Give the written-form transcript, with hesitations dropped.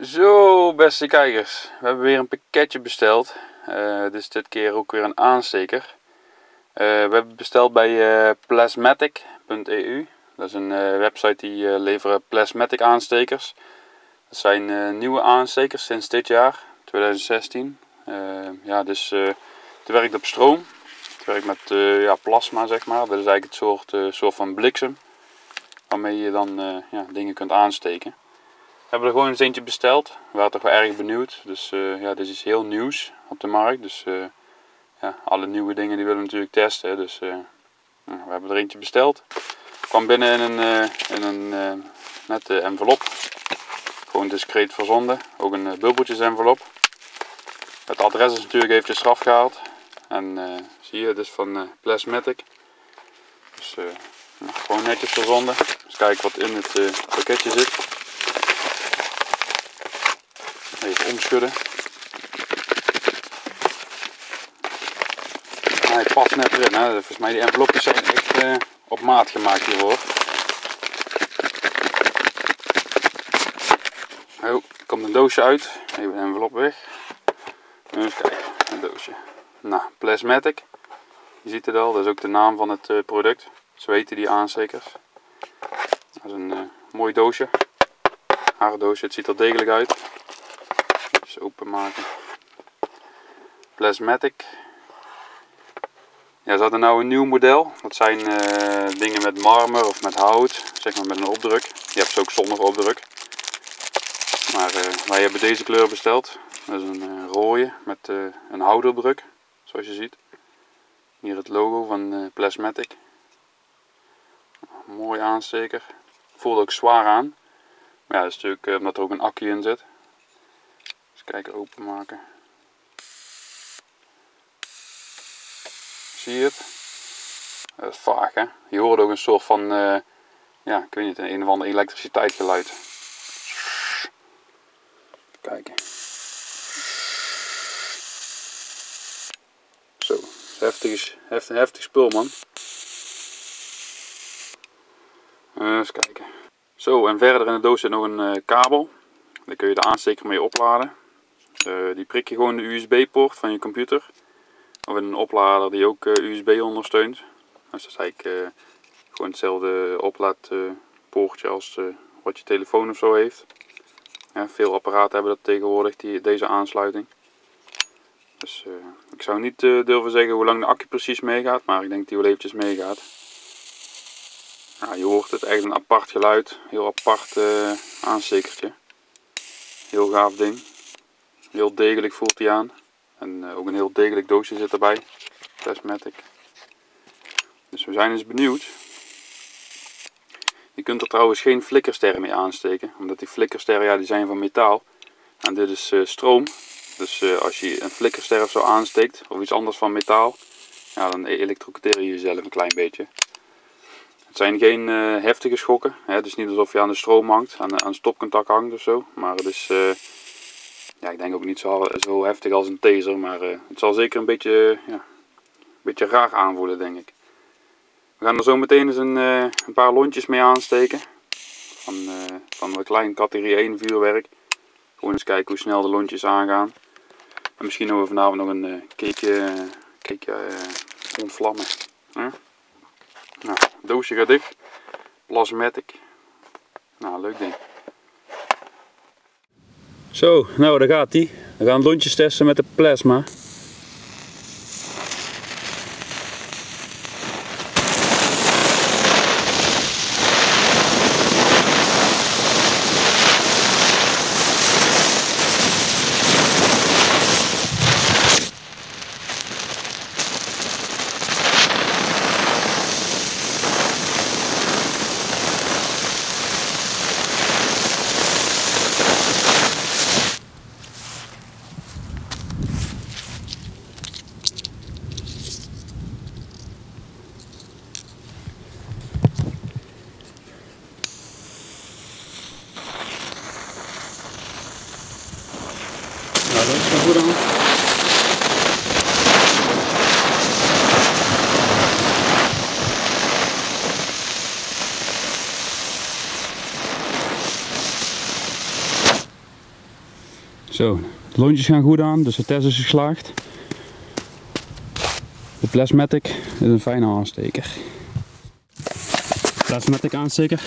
Zo, beste kijkers, we hebben weer een pakketje besteld. Dus dit keer ook weer een aansteker. We hebben besteld bij plasmatic.eu. Dat is een website die leveren plasmatic aanstekers. Dat zijn nieuwe aanstekers sinds dit jaar, 2016. Het werkt op stroom. Het werkt met plasma, zeg maar. Dat is eigenlijk het soort van bliksem. Waarmee je dan dingen kunt aansteken. We hebben er gewoon eens eentje besteld. We waren toch wel erg benieuwd. Dus dit is iets heel nieuws op de markt. Dus alle nieuwe dingen die willen we natuurlijk testen. Dus we hebben er eentje besteld. Het kwam binnen in een nette envelop. Gewoon discreet verzonden. Ook een bubbeltjes envelop. Het adres is natuurlijk eventjes eraf gehaald. En zie je, het is van Plasmatic. Dus gewoon netjes verzonden. Eens kijken wat in het pakketje zit. Even omschudden. Hij past net erin. Hè. Volgens mij die envelopjes zijn echt op maat gemaakt hiervoor. Oh, er komt een doosje uit. Even de envelop weg. Even kijken, een doosje. Nou, Plasmatic. Je ziet het al, dat is ook de naam van het product. Zo heten die aanstekers. Dat is een mooi doosje. Haar doosje, het ziet er degelijk uit. Dus openmaken. Plasmatic. Ja, ze hadden nou een nieuw model. Dat zijn dingen met marmer of met hout, zeg maar met een opdruk. Je hebt ze ook zonder opdruk. Maar wij hebben deze kleur besteld. Dat is een rode met een houtopdruk, zoals je ziet. Hier het logo van Plasmatic. Mooi aansteker. Voelt ook zwaar aan. Maar ja, dat is natuurlijk omdat er ook een accu in zit. Eens kijken, openmaken. Zie je het? Dat is vaag, hè? Je hoort ook een soort van, ik weet niet, een of ander elektriciteitsgeluid. Kijken. Zo, heftig spul, man. Eens kijken. Zo, en verder in de doos zit nog een kabel. Daar kun je de aansteker mee opladen. Die prik je gewoon de USB-poort van je computer. Of in een oplader die ook USB ondersteunt. Dus dat is eigenlijk gewoon hetzelfde oplaadpoortje als wat je telefoon of zo heeft. Ja, veel apparaten hebben dat tegenwoordig, deze aansluiting. Dus ik zou niet durven zeggen hoe lang de accu precies meegaat, maar ik denk dat die wel eventjes meegaat. Nou, je hoort het echt een apart geluid, heel apart aanstekertje. Heel gaaf ding. Heel degelijk voelt hij aan. En ook een heel degelijk doosje zit erbij. Plasmatic. Dus we zijn eens benieuwd. Je kunt er trouwens geen flikkersterren mee aansteken. Omdat die flikkersterren, die zijn van metaal. En dit is stroom. Dus als je een flikkerster zo aansteekt, of iets anders van metaal, dan elektrocuteer je jezelf een klein beetje. Het zijn geen heftige schokken. Hè? Het is niet alsof je aan de stroom hangt, aan stopcontact hangt of zo. Maar het is, ik denk ook niet zo heftig als een taser. Maar het zal zeker een beetje raar aanvoelen, denk ik. We gaan er zo meteen eens een paar lontjes mee aansteken. Van een klein categorie 1 vuurwerk. Gewoon eens kijken hoe snel de lontjes aangaan. En misschien hebben we vanavond nog een cakeje ontvlammen. Nou, het doosje gaat dicht. Plasmatic. Nou, leuk ding. Zo, nou daar gaat hij. We gaan lontjes testen met de plasma. Zo, de lontjes gaan goed aan, dus de test is geslaagd. De Plasmatic is een fijne aansteker. Plasmatic aansteker.